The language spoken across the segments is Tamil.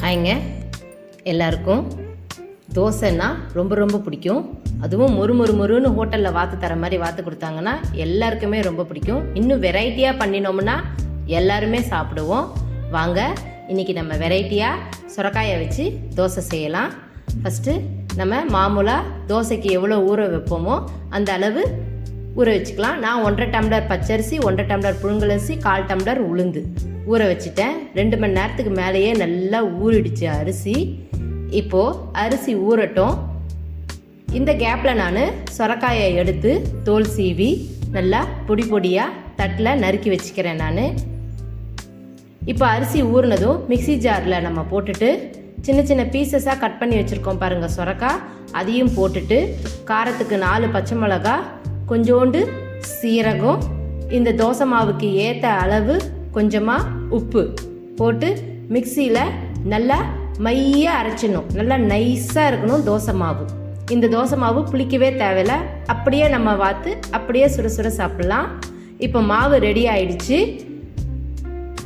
ஹாய்ங்க, எல்லாருக்கும் தோசைன்னா ரொம்ப ரொம்ப பிடிக்கும். அதுவும் மொறுன்னு ஹோட்டலில் வாத்து தர மாதிரி வாத்து கொடுத்தாங்கன்னா எல்லாருக்குமே ரொம்ப பிடிக்கும். இன்னும் வெரைட்டியாக பண்ணினோம்னா எல்லாருமே சாப்பிடுவோம். வாங்க, இன்றைக்கி நம்ம வெரைட்டியாக சுரக்காயை வச்சு தோசை செய்யலாம். ஃபஸ்ட்டு நம்ம மாமூலாக தோசைக்கு எவ்வளோ ஊற வைப்போமோ அந்த அளவு ஊற வச்சுக்கலாம். நான் 1.5 டம்ளர் பச்சரிசி, 1.5 டம்ளர் புழுங்கலரிசி, 1/4 டம்ளர் உளுந்து ஊற வச்சுட்டேன். 2 மணி நேரத்துக்கு மேலேயே நல்லா ஊறிடுச்சு அரிசி. இப்போது அரிசி ஊறட்டும். இந்த கேப்பில் நான் சுரக்காயை எடுத்து தோல் சீவி நல்லா பொடி பொடியாக தட்டில் நறுக்கி வச்சுக்கிறேன். நான் இப்போ அரிசி ஊறினதும் மிக்சி ஜாரில் நம்ம போட்டுட்டு சின்ன சின்ன பீசஸாக கட் பண்ணி வச்சுருக்கோம் பாருங்கள் சுரக்காய், அதையும் போட்டுட்டு காரத்துக்கு 4 பச்சை மிளகா, கொஞ்சோண்டு சீரகம், இந்த தோசை மாவுக்கு ஏற்ற அளவு கொஞ்சமாக உப்பு போட்டு மிக்சியில் நல்லா மையாக அரைச்சிடணும். நல்லா நைஸாக இருக்கணும் தோசை மாவு. இந்த தோசை மாவு புளிக்கவே தேவையில்லை, அப்படியே நம்ம வாத்து அப்படியே சுட சுட சாப்பிட்லாம். இப்போ மாவு ரெடி ஆயிடுச்சு.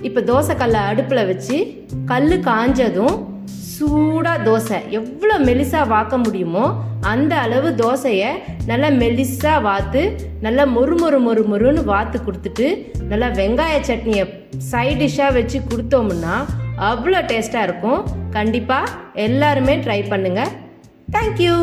இப்போ தோசை கல்லை அடுப்பில் வச்சு கல் காஞ்சதும் சூடாக தோசை எவ்வளோ மெலிசாக வாக்க முடியுமோ அந்த அளவு தோசையை நல்லா மெலிசாக வாத்து நல்லா மொறுன்னு வாத்து கொடுத்துட்டு நல்லா வெங்காய சட்னியை சைட் டிஷ்ஷாக வச்சு கொடுத்தோம்னா அவ்வளோ டேஸ்ட்டாக இருக்கும். கண்டிப்பாக எல்லாருமே ட்ரை பண்ணுங்கள். தேங்க்யூ.